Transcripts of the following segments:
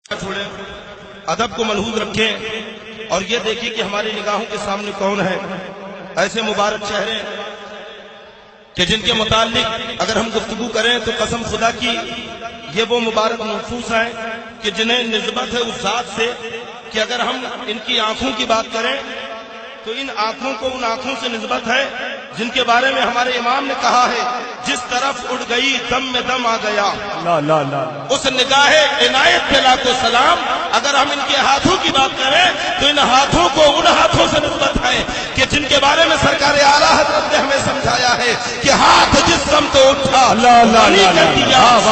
چھوڑیں، ادب کو ملحوظ رکھیں اور یہ دیکھیں کہ ہماری نگاہوں کے سامنے کون ہے ایسے مبارک چہرے کہ جن کے متعلق اگر ہم گفتگو کریں تو قسم خدا کی یہ وہ مبارک نفوس ہیں کہ جنہیں نسبت ہے اس ذات سے کہ اگر ہم ان کی آنکھوں کی بات کریں تو ان آنکھوں کو ان آنکھوں سے نسبت ہے جن کے بارے میں ہمارے امام نے کہا ہے جس طرف اڑ گئی دم میں دم آ گیا اس نگاہ عنایت پہ لاکھوں سلام۔ اگر ہم ان کے ہاتھوں کی بات کریں تو ان ہاتھوں کو ان ہاتھوں سے نسبت ہے کہ جن کے بارے میں سرکار اعلیٰ حضرت نے ہمیں سمجھایا ہے کہ ہاتھ جس سمت اٹھا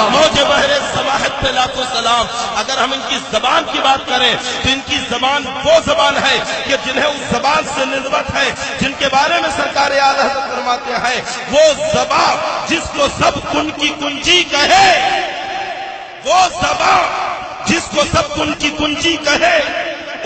موج بحر سواحل پہ لاکھوں سلام۔ اگر ہم ان کی زبان کی بات کریں تو ان کی زبان وہ زبان ہے کہ جنہیں اس زبان سے نسبت ہے جن کے بارے میں سرکار اعلیٰ حضرت فرماتے ہیں وہ زبان جس کو سب کن کی کنجی کہے، وہ زبان جس کو سب کن کی کنجی کہے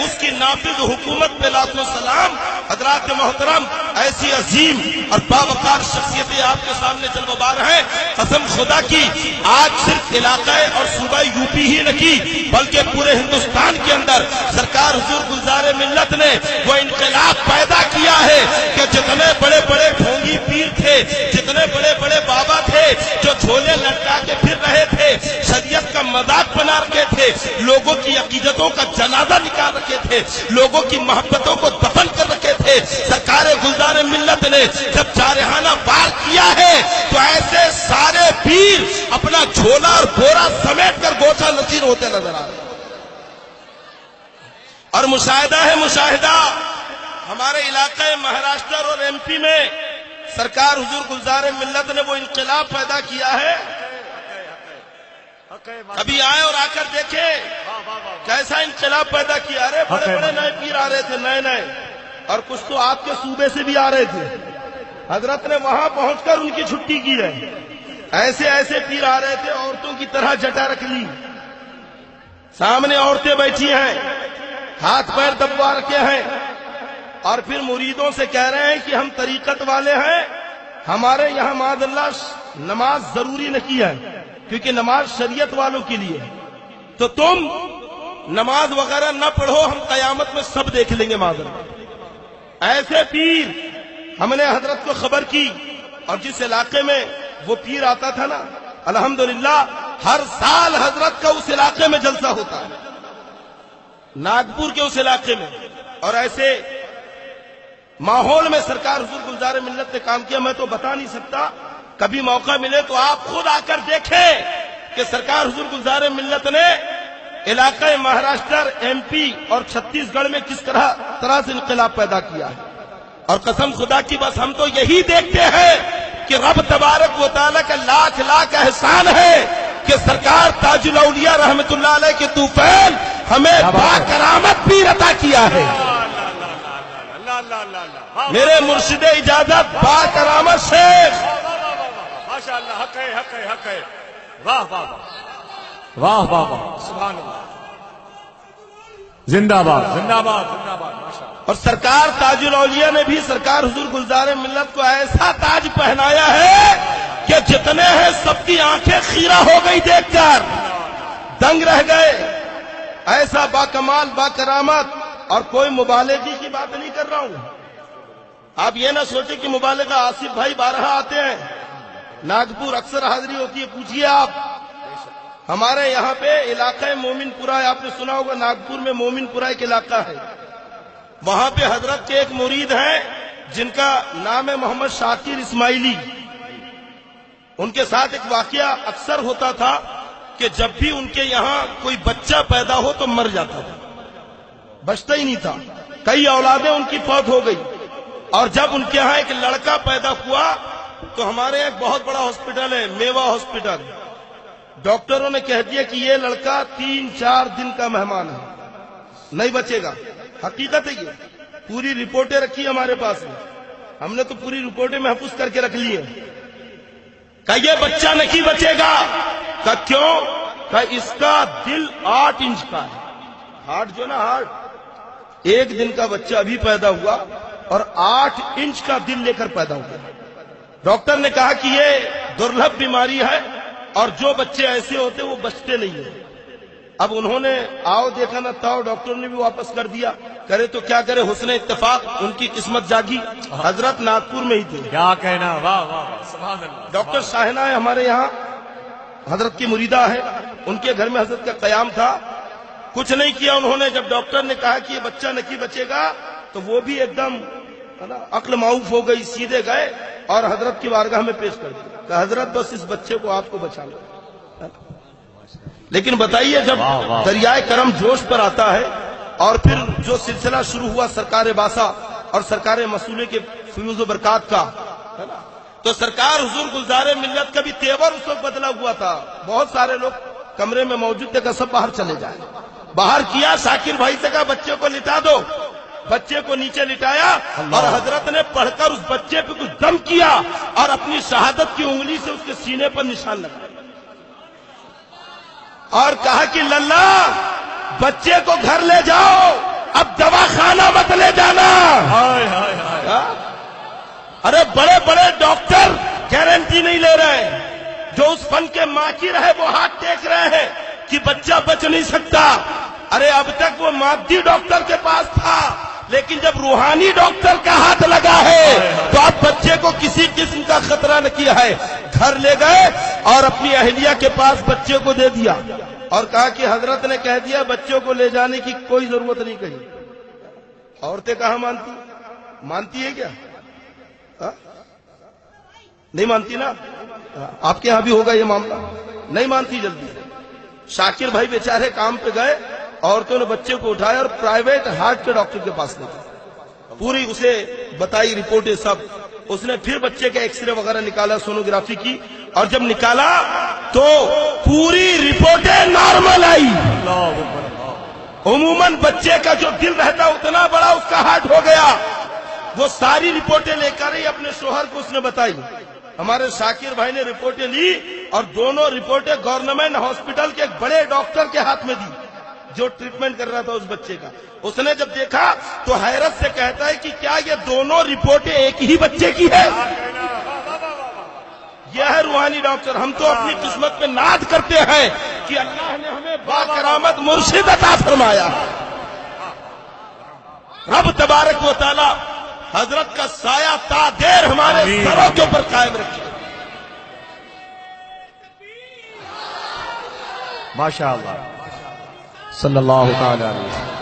اس کی نافذ حکومت پہ لاکھوں سلام۔ حضرات محترم ایسی عظیم اور باوقار شخصیتیں آپ کے سامنے جلوہ بار ہیں، قسم خدا کی آج صرف علاقہ اور صوبہ یو پی ہی نہیں بلکہ پورے ہندوستان کے اندر سرکار حضور گلزار ملت نے وہ انقلاب پیدا کیا ہے کہ جتنے بڑے بڑے ڈھونگی پیر تھے، جتنے بڑے بڑے بابا تھے جو جھولے لٹکا کے پھر رہے تھے، شریعت کا مذاق بنا رکھے تھے، لوگوں کی عقیدتوں کا جنازہ نکال رکھے تھے، لوگوں کی محبتوں کو دفن کر رکھے تھے، سرکار گلزار ملت نے جب جارحانہ وار کیا ہے تو ایسے سارے پیر اپنا جھولا اور بورا سمیٹ کر گوشہ نشین ہوتے نظر آ رہے۔ اور مشاہدہ ہے مشاہدہ ہمارے علاقے مہاراشٹر اور ایم پی میں سرکار حضور گلزار ملت نے وہ انقلاب پیدا کیا ہے۔ کبھی آئے اور آ کر دیکھے کیسا انقلاب پیدا کیا۔ ارے بڑے بڑے نئے پیر آ رہے تھے، نئے نئے، اور کچھ تو آپ کے صوبے سے بھی آ رہے تھے۔ حضرت نے وہاں پہنچ کر ان کی چھٹی کی ہے۔ ایسے ایسے پیر آ رہے تھے، عورتوں کی طرح جٹا رکھ لی، سامنے عورتیں بیٹھی ہیں، ہاتھ پیر دبوا رکھے ہیں، اور پھر مریدوں سے کہہ رہے ہیں کہ ہم طریقت والے ہیں، ہمارے یہاں معاذ اللہ نماز ضروری نہیں ہے کیونکہ نماز شریعت والوں کے لیے، تو تم نماز وغیرہ نہ پڑھو، ہم قیامت میں سب دیکھ لیں گے معاذ اللہ۔ ایسے پیر ہم نے حضرت کو خبر کی، اور جس علاقے میں وہ پیر آتا تھا نا الحمدللہ ہر سال حضرت کا اس علاقے میں جلسہ ہوتا ہے، ناگپور کے اس علاقے میں، اور ایسے ماحول میں سرکار حضور گلزار ملت نے کام کیا۔ میں تو بتا نہیں سکتا، کبھی موقع ملے تو آپ خود آ کر دیکھیں کہ سرکار حضور گلزار ملت نے علاقہ مہاراشٹر، ایم پی اور چھتیس گڑھ میں کس طرح سے انقلاب پیدا کیا ہے۔ اور قسم خدا کی بس ہم تو یہی دیکھتے ہیں کہ رب تبارک و تعالیٰ کا لاکھ لاکھ احسان ہے کہ سرکار تاج الاولیاء رحمت اللہ علیہ کے طوفان ہمیں با کرامت بھی عطا کیا ہے۔ میرے مرشد اجازت با کرامت شیخ، ماشاءاللہ، حق ہے، حق ہے، حق ہے، واہ واہ واہ واہ واہ، سبحان اللہ، زندہ باد زندہ باد زندہ باد، ماشاءاللہ۔ اور سرکار تاج الاولیاء نے بھی سرکار حضور گلزار ملت کو ایسا تاج پہنایا ہے کہ جتنے ہیں سب کی آنکھیں خیرہ ہو گئی دیکھ کر، دنگ رہ گئے۔ ایسا با کمال با کرامت، اور کوئی مبالغے کی بات نہیں کر رہا ہوں، آپ یہ نہ سوچیں کہ مبالغہ آصف بھائی بارہا آتے ہیں، ناگپور اکثر حاضری ہوتی ہے، پوچھئے آپ ہمارے یہاں پہ علاقہ مومن پورہ ہے، آپ نے سنا ہوگا ناگپور میں مومن پورہ ایک علاقہ ہے، وہاں پہ حضرت کے ایک مرید ہیں جن کا نام ہے محمد شاکر اسماعیلی۔ ان کے ساتھ ایک واقعہ اکثر ہوتا تھا کہ جب بھی ان کے یہاں کوئی بچہ پیدا ہو تو مر جاتا تھا، بچتا ہی نہیں تھا، کئی اولادیں ان کی فوت ہو گئی، اور جب ان کے ہاں ایک لڑکا پیدا ہوا تو ہمارے ایک بہت بڑا ہاسپٹل ہے میوا ہاسپٹل، ڈاکٹروں نے کہہ دیا کہ یہ لڑکا 3-4 دن کا مہمان ہے، نہیں بچے گا۔ حقیقت ہے یہ، پوری رپورٹیں رکھی ہمارے پاس میں، ہم نے تو پوری رپورٹیں محفوظ کر کے رکھ لی ہیں کہ یہ بچہ نہیں بچے گا۔ کہ کیوں؟ کہ اس کا دل 8 انچ کا ہے، ہارٹ جو نا ہارٹ، 1 دن کا بچہ ابھی پیدا ہوا اور 8 انچ کا دل لے کر پیدا ہوا۔ ڈاکٹر نے کہا کہ یہ درلبھ بیماری ہے اور جو بچے ایسے ہوتے وہ بچتے نہیں ہیں۔ اب انہوں نے آؤ دیکھا نہ تھا، ڈاکٹر نے بھی واپس کر دیا، کرے تو کیا کرے، حسن اتفاق ان کی قسمت جاگی، حضرت ناگپور میں ہی تھے۔ کیا کہنا، واہ واہ واہ، سبحان اللہ۔ ڈاکٹر شاہنہ ہے ہمارے یہاں، حضرت کی مریدہ ہے، ان کے گھر میں حضرت کا قیام تھا، کچھ نہیں کیا انہوں نے۔ جب ڈاکٹر نے کہا کہ یہ بچہ نہیں بچے گا تو وہ بھی ایک دم عقل معاف ہو گئی، سیدھے گئے اور حضرت کی بارگاہ میں پیش کر دیا کہ حضرت بس اس بچے کو آپ کو بچانا۔ لیکن بتائیے جب دریائے کرم جوش پر آتا ہے اور پھر جو سلسلہ شروع ہوا سرکار باسا اور سرکار مسئولے کے فیوز و برکات کا، تو سرکار حضور گلزار ملت کا بھی تیور اس وقت بدلا ہوا تھا۔ بہت سارے لوگ کمرے میں موجود تھے کہ سب باہر چلے جائیں۔ باہر کیا، شاکر بھائی سے کہا بچے کو لٹا دو، بچے کو نیچے لٹایا اور حضرت نے پڑھ کر اس بچے پہ کچھ دم کیا اور اپنی شہادت کی انگلی سے اس کے سینے پر نشان لگایا اور کہا کہ للہ بچے کو گھر لے جاؤ، اب دوا خانہ مت لے جانا۔ ارے بڑے بڑے ڈاکٹر گارنٹی نہیں لے رہے ہیں، جو اس فن کے ماہر ہے وہ ہاتھ ٹیک رہے ہیں کہ بچہ بچ نہیں سکتا۔ ارے اب تک وہ مادی ڈاکٹر کے پاس تھا، لیکن جب روحانی ڈاکٹر کا ہاتھ لگا ہے تو اب بچے کو کسی قسم کا خطرہ نہ کیا ہے۔ گھر لے گئے اور اپنی اہلیہ کے پاس بچے کو دے دیا اور کہا کہ حضرت نے کہہ دیا بچوں کو لے جانے کی کوئی ضرورت نہیں کہی۔ عورتیں کہاں مانتی ہے کیا؟ نہیں مانتی نا؟ آپ کے ہاں بھی ہوگا یہ معاملہ، نہیں مانتی جلدی۔ شاکر بھائی بیچارے کام پہ گئے، عورتوں نے بچے کو اٹھایا اور پرائیویٹ ہارٹ کے ڈاکٹر کے پاس لے گئے، پوری اسے بتائی رپورٹیں سب، اس نے پھر بچے کا ایکس رے وغیرہ نکالا، سونوگرافی کی، اور جب نکالا تو پوری رپورٹیں نارمل آئی۔ عموماً بچے کا جو دل رہتا اتنا بڑا اس کا ہارٹ ہو گیا۔ وہ ساری رپورٹیں لے کر ہی اپنے شوہر کو اس نے بتائی۔ ہمارے شاکر بھائی نے رپورٹیں لی اور دونوں رپورٹیں گورنمنٹ ہاسپٹل کے ایک بڑے ڈاکٹر کے ہاتھ میں دی جو ٹریٹمنٹ کر رہا تھا اس بچے کا۔ اس نے جب دیکھا تو حیرت سے کہتا ہے کہ کیا یہ دونوں رپورٹیں ایک ہی بچے کی ہے؟ یہ ہے روحانی ڈاکٹر۔ ہم تو اپنی قسمت پہ ناز کرتے ہیں کہ اللہ نے ہمیں با کرامت مرشد عطا فرمایا۔ رب تبارک و تعالی حضرت کا سایہ تا دیر ہمارے سروں کے اوپر قائم رکھے۔ ماشاء اللہ، صلی اللہ تعالی علیہ وسلم۔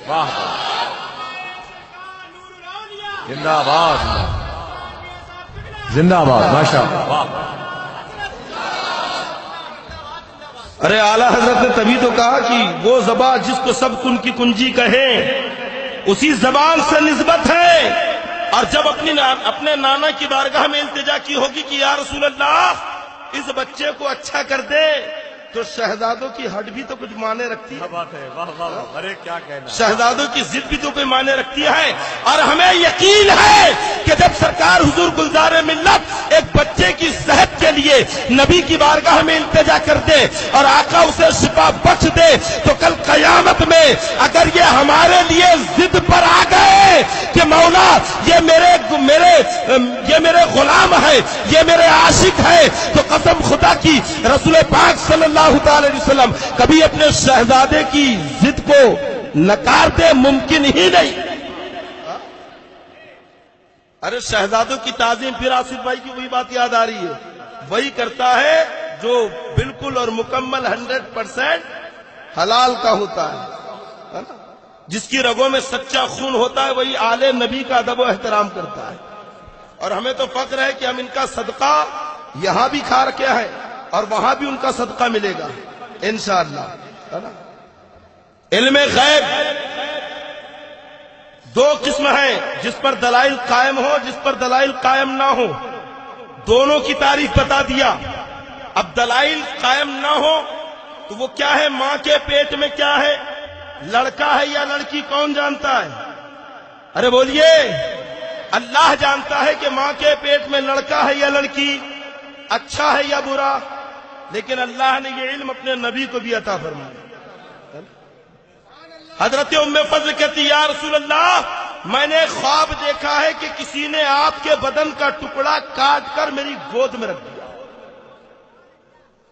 واہ زندہ آباد، زندہ آباد، ماشاء اللہ۔ ارے اعلیٰ حضرت نے تبھی تو کہا کہ وہ زبان جس کو سب کن کی کنجی کہیں اسی زبان سے نسبت ہے۔ اور جب اپنے نانا کی بارگاہ میں التجا کی ہوگی کہ یا رسول اللہ اس بچے کو اچھا کر دے، تو شہزادوں کی ہڈ بھی تو کچھ معنی رکھتی ہے۔ بات ہے، واہ واہ واہ، ارے کیا کہنا، شہزادوں کی ضد بھی تو کوئی معنی رکھتی ہے۔ اور ہمیں یقین ہے کہ جب سرکار حضور گلزار ملت ایک بچے کی صحت کے لیے نبی کی بارگاہ میں التجا کر دے اور آقا اسے شفا بخش دے، تو کل قیامت میں اگر یہ ہمارے لیے ضد پر آ گئے کہ مولا یہ میرے غلام ہے، یہ میرے عاشق ہے، تو قسم خدا کی رسول پاک صلی اللہ تعالی علیہ وسلم کبھی اپنے شہزادے کی ضد کو نکار دے، ممکن ہی نہیں۔ ارے شہزادوں کی تعظیم، پھر آصف بھائی کی وہی بات یاد آ رہی ہے، وہی کرتا ہے جو بالکل اور مکمل 100% حلال کا ہوتا ہے، جس کی رگوں میں سچا خون ہوتا ہے، وہی آل نبی کا ادب و احترام کرتا ہے۔ اور ہمیں تو فخر ہے کہ ہم ان کا صدقہ یہاں بھی کھا رکھے ہیں اور وہاں بھی ان کا صدقہ ملے گا انشاءاللہ۔ علم غیب دو قسم ہیں، جس پر دلائل قائم ہو، جس پر دلائل قائم نہ ہو، دونوں کی تعریف بتا دیا۔ اب دلائل قائم نہ ہو تو وہ کیا ہے؟ ماں کے پیٹ میں کیا ہے، لڑکا ہے یا لڑکی، کون جانتا ہے؟ ارے بولیے، اللہ جانتا ہے کہ ماں کے پیٹ میں لڑکا ہے یا لڑکی، اچھا ہے یا برا، لیکن اللہ نے یہ علم اپنے نبی کو بھی عطا فرمایا۔ حضرت ام فضل کہتی یا رسول اللہ میں نے خواب دیکھا ہے کہ کسی نے آپ کے بدن کا ٹکڑا کاٹ کر میری گود میں رکھ دیا۔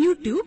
YouTube